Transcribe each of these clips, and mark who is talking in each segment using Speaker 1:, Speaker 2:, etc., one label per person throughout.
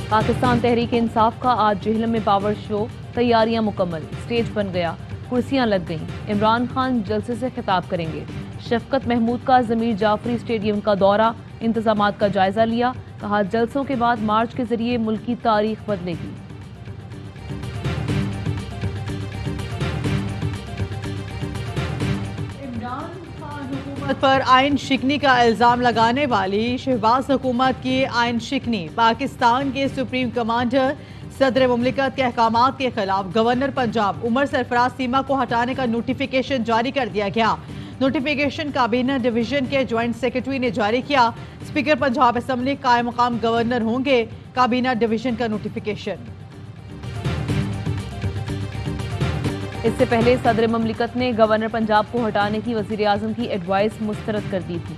Speaker 1: پاکستان تحریک انصاف کا آج جہلم میں پاور شو، تیاریاں مکمل، سٹیج بن گیا، کرسیاں لگ گئیں۔ عمران خان جلسے سے خطاب کریں گے۔ شفقت محمود کا ضمیر جعفری اسٹیڈیم کا دورہ، انتظامات کا جائزہ لیا، کہا جلسوں کے بعد مارچ کے ذریعے ملک کی تاریخ بدلے گی۔
Speaker 2: پر آئین شکنی کا الزام لگانے والی شہباز حکومت کی آئین شکنی، پاکستان کے سپریم کمانڈر صدر مملکت کے احکامات کے خلاف گورنر پنجاب عمر سرفراز سیما کو ہٹانے کا نوٹیفیکیشن جاری کر دیا گیا۔ نوٹیفیکیشن کابینہ ڈویژن کے جوائنٹ سیکرٹری نے جاری کیا۔ اسپیکر پنجاب اسمبلی قائم مقام گورنر ہوں گے۔ کابینہ ڈویژن کا نوٹیفیکیشن۔
Speaker 1: اس سے پہلے صدر مملکت نے گورنر پنجاب کو ہٹانے کی وزیراعظم کی ایڈوائس مسترد کر دی تھی۔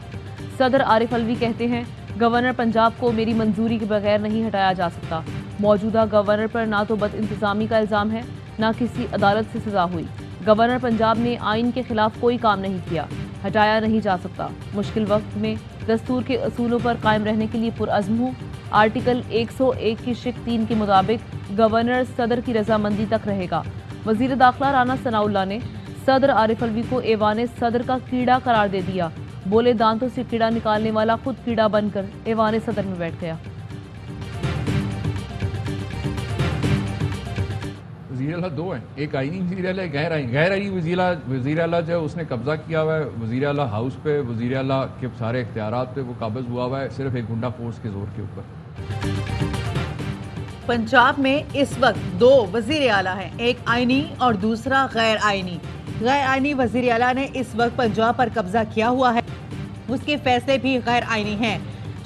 Speaker 1: صدر عارف الوی کہتے ہیں گورنر پنجاب کو میری منظوری کے بغیر نہیں ہٹایا جا سکتا۔ موجودہ گورنر پر نہ تو بد انتظامی کا الزام ہے، نہ کسی عدالت سے سزا ہوئی۔ گورنر پنجاب نے آئین کے خلاف کوئی کام نہیں کیا، ہٹایا نہیں جا سکتا۔ مشکل وقت میں دستور کے اصولوں پر قائم رہنے کے لیے پرعزم ہوں۔ آرٹیکل 101 کی شق 3 کے مطابق گورنر صدر کی رضامندی تک رہے گا۔ وزیر داخلہ رانا ثناء اللہ نے صدر عارف الوی کو ایوان صدر کا کیڑا قرار دے دیا۔ بولے دانتوں سے کیڑا نکالنے والا خود کیڑا بن کر ایوان صدر میں بیٹھ گیا۔
Speaker 3: وزیر اعلیٰ دو ہیں، ایک آئینی وزیر اعلیٰ، غیر آئینی وزیر اعلیٰ جو ہے اس نے قبضہ کیا ہوا ہے وزیر اعلیٰ ہاؤس پہ، وزیر اعلیٰ کے سارے اختیارات پہ وہ قابض ہوا ہوا ہے صرف ایک گنڈا فورس کے زور کے اوپر۔
Speaker 2: پنجاب میں اس وقت دو وزیر اعلیٰ ہیں، ایک آئینی اور دوسرا غیر آئینی۔ غیر آئینی وزیر اعلیٰ نے اس وقت پنجاب پر قبضہ کیا ہوا ہے، اس کے فیصلے بھی غیر آئینی ہیں۔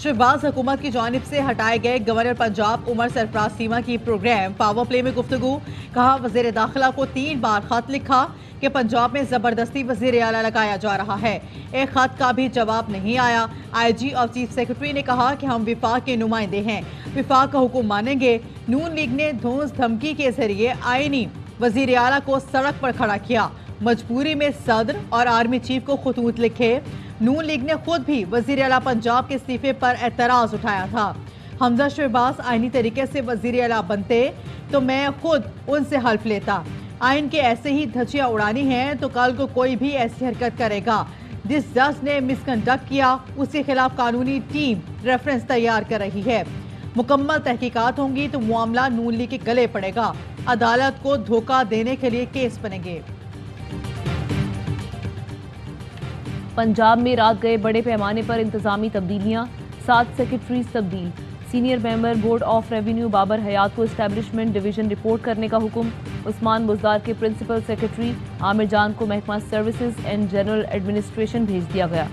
Speaker 2: شہباز حکومت کی جانب سے ہٹائے گئے گورنر پنجاب عمر سرفراز سیما کی پروگرام پاور پلے میں گفتگو، کہا وزیر داخلہ کو 3 بار خط لکھا کہ پنجاب میں زبردستی وزیر اعلیٰ لگایا جا رہا ہے، ایک خط کا بھی جواب نہیں آیا۔ آئی جی اور چیف سیکرٹری نے کہا کہ ہم وفاق کے نمائندے ہیں، وفاق کا حکم مانیں گے۔ نون لیگ نے دھونس دھمکی کے ذریعے آئینی وزیر اعلیٰ کو سڑک پر کھڑا کیا، مجبوری میں صدر اور آرمی چیف کو خطوط لکھے۔ نون لیگ نے خود بھی وزیر اعلیٰ پنجاب کے استعفے پر اعتراض اٹھایا تھا۔ حمزہ شہباز آئینی طریقے سے وزیر اعلیٰ بنتے تو میں خود ان سے حلف لیتا۔ آئین کے ایسے ہی دھجیاں اڑانی ہیں تو کل کو کوئی بھی ایسی حرکت کرے گا۔ جس جج نے مس کنڈکٹ کیا اس کے خلاف قانونی ٹیم ریفرنس تیار کر رہی ہے۔ مکمل تحقیقات ہوں گی تو معاملہ نون لیگ کے گلے پڑے گا، عدالت کو دھوکہ دینے کے لیے کیس بنیں گے۔
Speaker 1: پنجاب میں رات گئے بڑے پیمانے پر انتظامی تبدیلیاں، 7 سیکرٹریز تبدیل۔ Senior member board of revenue Babar حیات کو اسٹیبلشمنٹ ڈویژن رپورٹ کرنے کا حکم۔ عثمان بزدار کے پرنسپل سیکرٹری عامر جان کو محکمہ سروسز اینڈ جنرل ایڈمنسٹریشن بھیج دیا گیا۔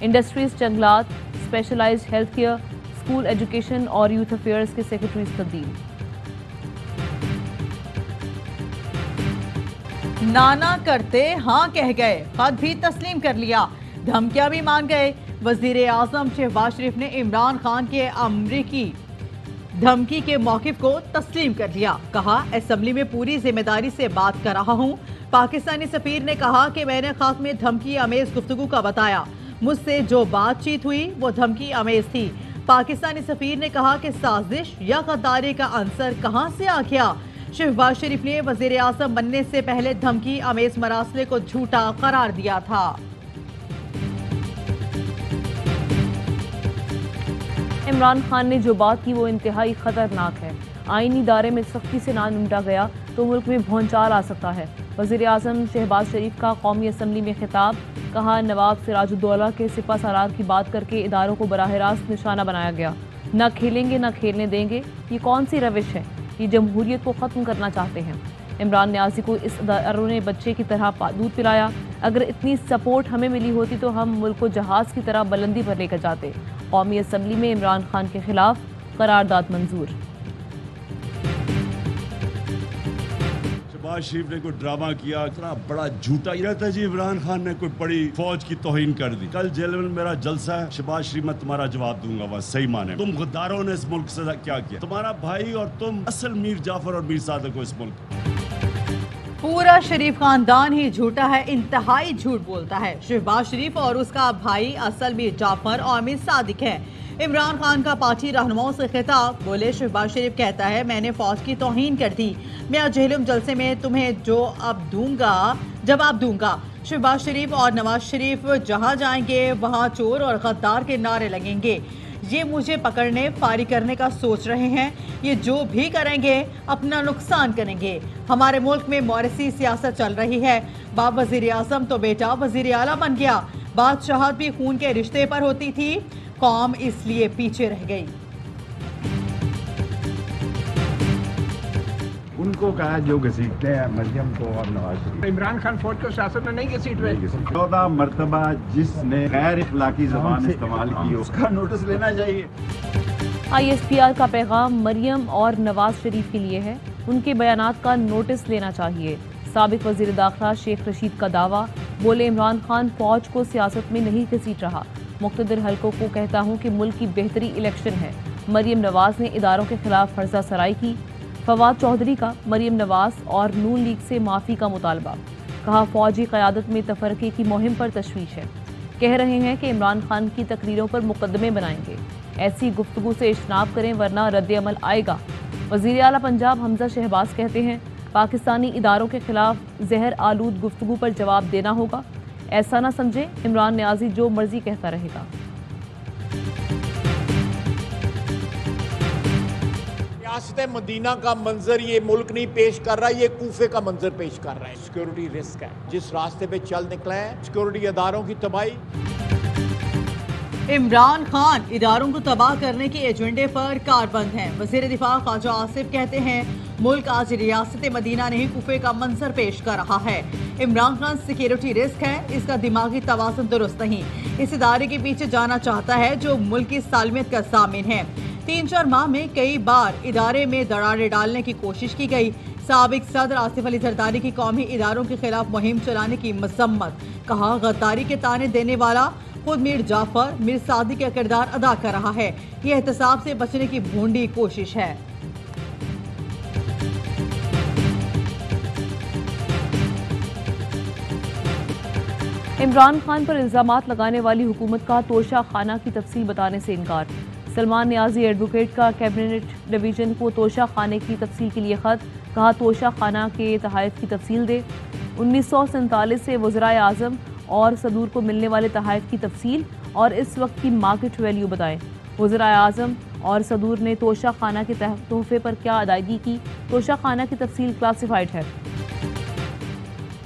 Speaker 1: انڈسٹریز، جنگلات، specialized health care, school education اور یوتھ افیئرز کے سیکرٹریز تبدیل۔
Speaker 2: نانا کرتے ہاں کہہ گئے، خط بھی تسلیم کر لیا، دھمکیاں بھی مان گئے۔ وزیر اعظم شہباز شریف نے عمران خان کے امریکی دھمکی کے موقف کو تسلیم کر لیا، کہا اسمبلی میں پوری ذمہ داری سے بات کر رہا ہوں۔ پاکستانی سفیر نے کہا کہ میں نے خط میں دھمکی امیز گفتگو کا بتایا، مجھ سے جو بات چیت ہوئی وہ دھمکی امیز تھی۔ پاکستانی سفیر نے کہا کہ سازش یا غداری کا عنصر کہاں سے آ گیا۔ شہباز شریف نے وزیر اعظم بننے سے پہلے دھمکی امیز مراسلے کو جھوٹا قرار دیا تھا۔
Speaker 1: عمران خان نے جو بات کی وہ انتہائی خطرناک ہے۔ آئینی ادارے میں سختی سے نہ نمٹا گیا تو ملک میں بھونچال آ سکتا ہے۔ وزیر اعظم شہباز شریف کا قومی اسمبلی میں خطاب، کہا نواب سراج الدولہ کے سپہ سالار کی بات کر کے اداروں کو براہ راست نشانہ بنایا گیا۔ نہ کھیلیں گے نہ کھیلنے دیں گے، یہ کون سی روش ہے؟ یہ جمہوریت کو ختم کرنا چاہتے ہیں۔ عمران نیازی کو اس اداروں نے بچے کی طرح دودھ پلایا۔ اگر اتنی سپورٹ ہمیں ملی ہوتی تو ہم ملک کو جہاز کی طرح بلندی پر لے کر جاتے۔ قومی اسمبلی میں عمران خان کے خلاف قرارداد منظور۔
Speaker 4: شہباز شریف نے کوئی ڈرامہ کیا، اتنا بڑا جھوٹا یہ رہتا ہے جی عمران خان نے کوئی بڑی فوج کی توہین کر دی۔ کل جیل میں میرا جلسہ ہے، شہباز شریف میں تمہارا جواب دوں گا، بس صحیح مانے تم غداروں نے اس ملک سے کیا کیا، تمہارا بھائی اور تم اصل میر جعفر اور میر صادق ہو اس ملک۔
Speaker 2: पूरा शरीफ खानदान ही झूठा है, इंतहाई झूठ बोलता है। शहबाज शरीफ और उसका भाई असल मीर जाफर और मीर सादिक है। इमरान खान का पार्टी रहनुमाओं से खिताब, बोले शहबाज शरीफ कहता है मैंने फौज की तौहीन कर दी, मैं जेहलम जलसे में तुम्हें जवाब दूंगा। शहबाज शरीफ और नवाज शरीफ जहां जाएंगे वहां चोर और गद्दार के नारे लगेंगे। ये मुझे पकड़ने फारी करने का सोच रहे हैं, ये जो भी करेंगे अपना नुकसान करेंगे। हमारे मुल्क में मौरसी सियासत चल रही है। बाप वजीर आजम तो बेटा वजीर आला बन गया। बादशाहत भी खून के रिश्ते पर होती थी, कौम इसलिए पीछे रह गई।
Speaker 5: उनको कहा जो घसीटते हैं मरियम को और नवाज शरीफ।
Speaker 6: इमरान खान फौज को सियासत में नहीं घसीट रहे।
Speaker 5: 14 मरतबा जिसने गैर इखलाकी ज़बान इस्तेमाल की उसका नोटिस लेना चाहिए।
Speaker 1: ISPR का पैगाम मरियम और नवाज शरीफ के लिए है, उनके बयानात का नोटिस लेना चाहिए। साबिक वजीर दाखिला शेख रशीद का दावा, बोले इमरान खान फौज को सियासत में नहीं घसीट रहा, मुख्तदिर हलकों को कहता हूँ कि मुल्क की बेहतरी इलेक्शन है। मरियम नवाज ने इदारों के खिलाफ फर्जा सराई की। फवाद चौधरी का मरियम नवाज और नून लीग से माफ़ी का मुतालबा, कहा फौजी क़यादत में तफरके की मुहिम पर तशवीश है। कह रहे हैं कि इमरान खान की तकरीरों पर मुकदमे बनाएंगे, ऐसी गुफ्तगू से इज्तनाब करें वरना रद्द अमल आएगा। वज़ीर आला पंजाब हमजा शहबाज कहते हैं पाकिस्तानी इदारों के खिलाफ जहर आलूद गुफ्तगू पर जवाब देना होगा, ऐसा ना समझे इमरान न्याजी जो मर्जी कहता रहेगा।
Speaker 7: रियासत मदीना का मंजर ये मुल्क नहीं पेश कर रहा, ये कूफे का मंजर पेश कर रहा है। सिक्योरिटी रिस्क है, जिस रास्ते पे चल निकले हैं सिक्योरिटी इदारों की तबाही।
Speaker 2: इमरान खान इदारों को तबाह करने के एजेंडे पर कारबंद हैं। वज़ीर दिफा ख्वाजा आसिफ कहते हैं मुल्क आज रियासत मदीना नहीं कूफे का मंजर पेश कर रहा है। इमरान खान सिक्योरिटी रिस्क है, इसका दिमागी तवाज़ुन दुरुस्त नहीं। इस इदारे के पीछे जाना चाहता है जो मुल्क की सालमियत का ज़ामिन है। 3-4 माह में कई बार इदारे में दरारें डालने की कोशिश की गई। साबिक सदर आसिफ अली जरदारी की कौमी इदारों के खिलाफ मुहिम चलाने की मजम्मत, कहा गद्दारी के ताने देने वाला खुद मीर जाफर मीर सादिक का किरदार अदा कर रहा है। यह एहतसाब से बचने की भोंडी कोशिश है।
Speaker 1: इमरान खान पर इल्जामात लगाने वाली हुकूमत का तोशा खाना की तफसील बताने से इनकार। सलमान नियाजी एडवोकेट का कैबिनेट डिवीजन को तोशा खाने की तफसील के लिए खत, कहा तोशा खाना के तहाइफ की तफसील दे। 1947 से वज़राए आज़म और सदूर को मिलने वाले तहाइफ की तफसील और इस वक्त की मार्केट वैल्यू बताएं। वज़राए आज़म और सदूर ने तोशा खाना के तोहफे पर क्या अदायगी की, तोशा खाना की तफसील क्लासिफाइड है।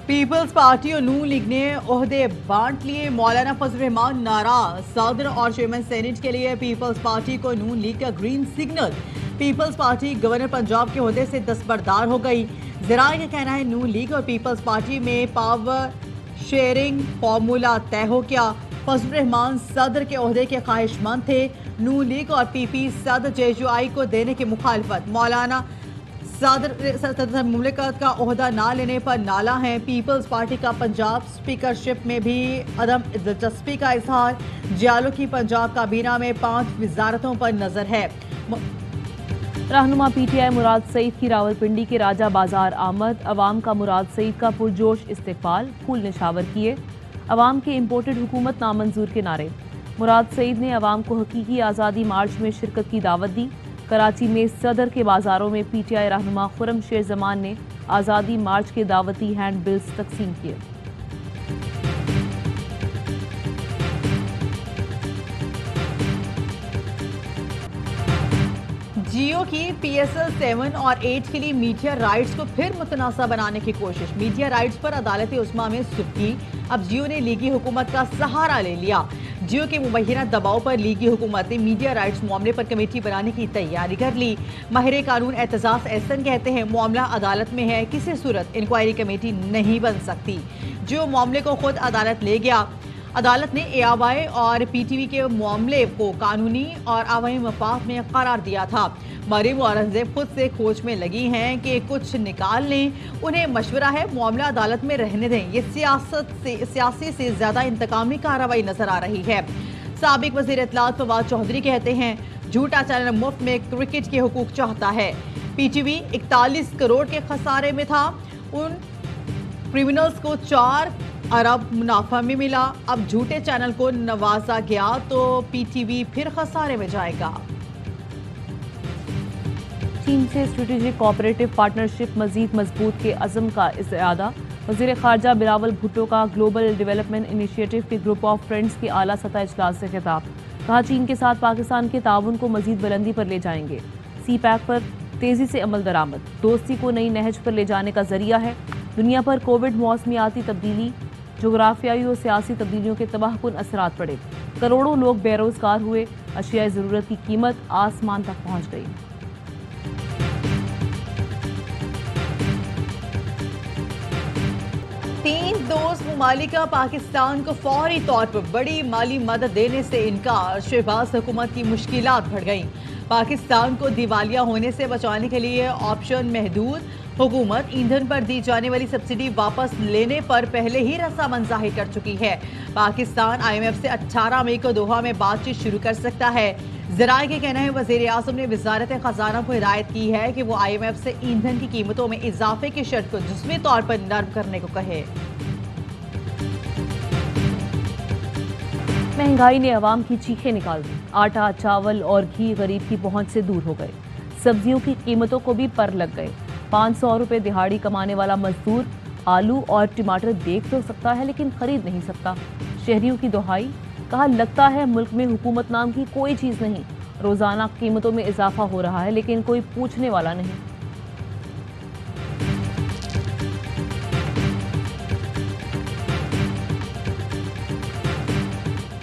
Speaker 2: पीपल्स पार्टी और नून लीग ने ओहदे बांट लिए, मौलाना फजल रहमान नाराज। सदर और चेयरमैन सेनेट के लिए पीपल्स पार्टी को नून लीग का green signal. Peoples party governor Punjab के ओहदे से दस्तबरदार हो गई। ज़राए का कहना है नून लीग और पीपल्स पार्टी में पावर शेयरिंग फार्मूला तय हो गया। फजल रहमान सदर के ओहदे के ख्वाहिशमंद थे। नून लीग और पीपी सदर JUI को देने की मुखालफत। मौलाना सदर मुमलिकत का ओहदा ना लेने पर नाला है। पीपल्स पार्टी का पंजाब स्पीकरशिप में भी अदम दिलचस्पी का इजहार। जियालो की पंजाब काबीना में 5 वजारतों पर नजर है।
Speaker 1: रहनुमा PTI मुराद सईद की रावलपिंडी के राजा बाजार आमद। अवाम का मुराद सईद का पुरजोश इस्तिकबाल, फूल निशावर किए। अवाम के इम्पोर्टेड हुकूमत नामंजूर के नारे। मुराद सईद ने अवाम को हकीकी आज़ादी मार्च में शिरकत की दावत दी। कराची में सदर के बाजारों में PTI रहनुमा खुरम शेर जमान ने आज़ादी मार्च के दावती हैंड बिल्स तकसीम किए।
Speaker 2: जियो की PSL 7 और 8 के लिए मीडिया राइट्स को फिर मुतनासा बनाने की कोशिश। मीडिया राइट्स पर अदालत उस्मा में सुर्खी। अब जियो ने लीगी हुकूमत का सहारा ले लिया। जियो के मुबैना दबाव पर लीगी हुकूमत ने मीडिया राइट्स मामले पर कमेटी बनाने की तैयारी कर ली। माहिर कानून एतजाज एहसन कहते हैं मामला अदालत में है, किसी सूरत इंक्वायरी कमेटी नहीं बन सकती। जियो मामले को खुद अदालत ले गया। अदालत ने AOI और PTV के मामले को कानूनी और आवामी मफाद में करार दिया था। मरीम औरंगजेब खुद से खोज में लगी हैं कि कुछ निकाल लें। उन्हें मशवरा है मामला अदालत में रहने दें। ये सियासी से ज्यादा इंतकामी कार्रवाई नजर आ रही है। साबिक वजीर इत्तलात फवाद चौधरी कहते हैं झूठा चैनल मुफ्त में क्रिकेट के हुकूक चाहता है। PTV 41 करोड़ के खसारे में था। क्रिमिनल्स को 4 अरब मुनाफा में मिला। अब झूठे चैनल को नवाजा गया तो पीटीवी फिर खसारे में जाएगा।
Speaker 1: चीन से स्ट्रेटेजिक कोऑपरेटिव पार्टनरशिप मजीद मजबूत के अज़म का इरादा। वज़ीर ख़ारजा बिलावल भुट्टो का ग्लोबल डेवलपमेंट इनिशिएटिव के ग्रुप ऑफ फ्रेंड्स के आला सतह इजलास से खिताब। कहा चीन के साथ पाकिस्तान के ताउन को मजीद बुलंदी पर ले जाएंगे। सी पैक पर तेज़ी से अमल दरामद, दोस्ती को नई नहज पर ले जाने का जरिया है। दुनिया पर कोविड मौसमियाती तब्दीली, जोग्राफियाई और सियासी तब्दीलियों के तबाहकुन असरात पड़े। करोड़ों लोग बेरोजगार हुए। अशिया ज़रूरत की कीमत आसमान तक पहुँच गई।
Speaker 2: तीन दोस्त ममालिक का पाकिस्तान को फौरी तौर पर बड़ी माली मदद देने से इनकार। शहबाज हुकूमत की मुश्किलात बढ़ गईं। पाकिस्तान को दिवालिया होने से बचाने के लिए ऑप्शन महदूद। हुकूमत ईंधन पर दी जाने वाली सब्सिडी वापस लेने पर पहले ही रजामंद जाहिर कर चुकी है। पाकिस्तान IMF से 18 मई को दोहा में बातचीत शुरू कर सकता है। ज़राए के कहना है वज़ीर आज़म ने वज़ारत ख़ज़ाना को हिदायत की है कि वो IMF से ईंधन की कीमतों में इजाफे की शर्त को जुज़वी तौर पर नरम करने को कहे।
Speaker 1: महंगाई ने अवाम की चीखें निकाल दी। आटा, चावल और घी गरीब की पहुंच से दूर हो गए। सब्जियों की कीमतों को भी पर लग गए। 500 रुपये दिहाड़ी कमाने वाला मजदूर आलू और टमाटर देख तो सकता है लेकिन खरीद नहीं सकता। शहरियों की दुहाई। कहा लगता है मुल्क में हुकूमत नाम की कोई चीज़ नहीं। रोज़ाना कीमतों में इजाफा हो रहा है लेकिन कोई पूछने वाला नहीं।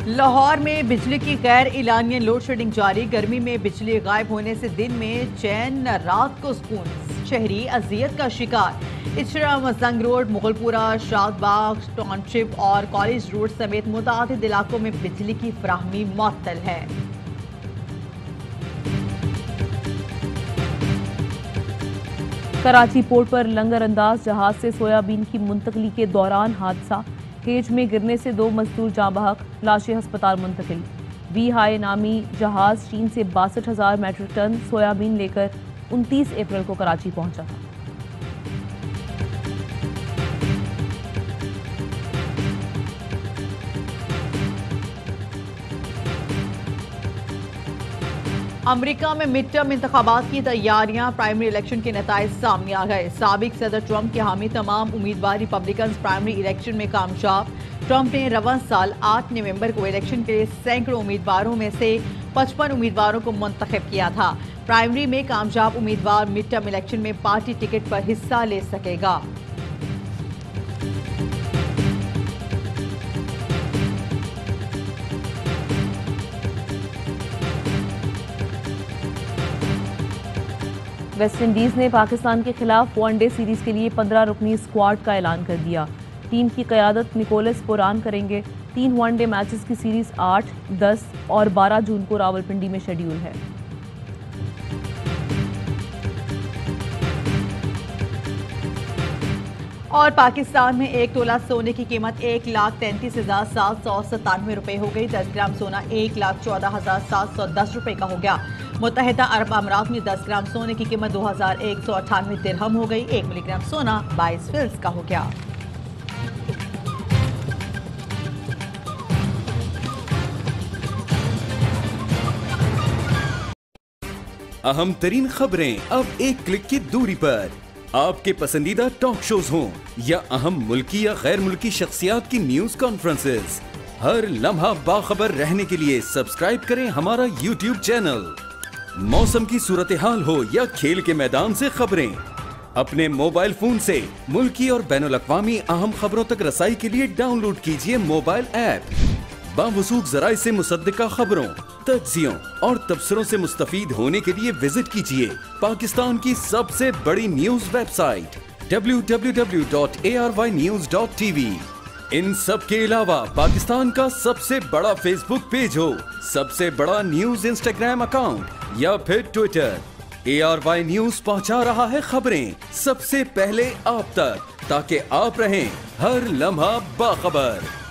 Speaker 2: लाहौर में बिजली की गैर इलानिया लोड शेडिंग जारी। गर्मी में बिजली गायब होने से दिन में चैन न रात को सुकून। शहरी अजियत का शिकार। इचरा, मजंग रोड, मुगलपुरा, शादबाग टाउनशिप और कॉलेज रोड समेत मुतादिद इलाकों में बिजली की फराहमी मुअत्तल है।
Speaker 1: कराची पोर्ट पर लंगर अंदाज जहाज से सोयाबीन की मुंतकली के दौरान हादसा। हेज में गिरने से 2 मजदूर जाँ बहक, लाशें अस्पताल मुंतकिल। वी हाई नामी जहाज चीन से 62,000 मैट्रिक टन सोयाबीन लेकर 29 अप्रैल को कराची पहुंचा था।
Speaker 2: अमेरिका में मिड टर्म इंतखाबात की तैयारियां। प्राइमरी इलेक्शन के नताइज सामने आ गए। साबिक सदर ट्रंप के हामी तमाम उम्मीदवार रिपब्लिकन प्राइमरी इलेक्शन में कामयाब। ट्रंप ने रवां साल 8 नवंबर को इलेक्शन के लिए सैकड़ों उम्मीदवारों में से 55 उम्मीदवारों को मुंतखब किया था। प्राइमरी में कामयाब उम्मीदवार मिड टर्म इलेक्शन में पार्टी टिकट पर हिस्सा ले सकेगा।
Speaker 1: वेस्ट इंडीज ने पाकिस्तान के खिलाफ वनडे सीरीज के लिए 15 रुकनी स्क्वाड का ऐलान कर दिया। टीम की क़यादत निकोलस पुरान करेंगे। 3 वनडे मैचेस की सीरीज 8, 10 और 12 जून को रावलपिंडी में शेड्यूल है।
Speaker 2: और पाकिस्तान में 1 तोला सोने की कीमत 1,33,797 रुपए हो गई। 10 ग्राम सोना 1,14,710 रुपए का हो गया। मुत्तहिदा अरब अमारात में 10 ग्राम सोने की कीमत 2,198 दिरहम हो गई। 1 मिलीग्राम सोना 22 फिल्स का हो गया।
Speaker 8: अहम तरीन खबरें अब एक क्लिक की दूरी पर। आपके पसंदीदा टॉक शोज हों या अहम मुल्की या गैर मुल्की शख्सियात की न्यूज कॉन्फ्रेंसेस, हर लम्हा बाखबर रहने के लिए सब्सक्राइब करें हमारा YouTube चैनल। मौसम की सूरत हाल हो या खेल के मैदान से खबरें, अपने मोबाइल फोन से मुल्की और बैनुल अक़वामी अहम खबरों तक रसाई के लिए डाउनलोड कीजिए मोबाइल ऐप। बावसूख ज़राए से मुसद्दिका खबरों, तज्ज़ियों और तबसरों से मुस्तफीद होने के लिए विजिट कीजिए पाकिस्तान की सबसे बड़ी न्यूज वेबसाइट www.arvnews.tv। इन सब के अलावा पाकिस्तान का सबसे बड़ा फेसबुक पेज हो, सबसे बड़ा न्यूज इंस्टाग्राम अकाउंट या फिर ट्विटर, ARY न्यूज पहुंचा रहा है खबरें सबसे पहले आप तक, ताकि आप रहें हर लम्हा बाखबर।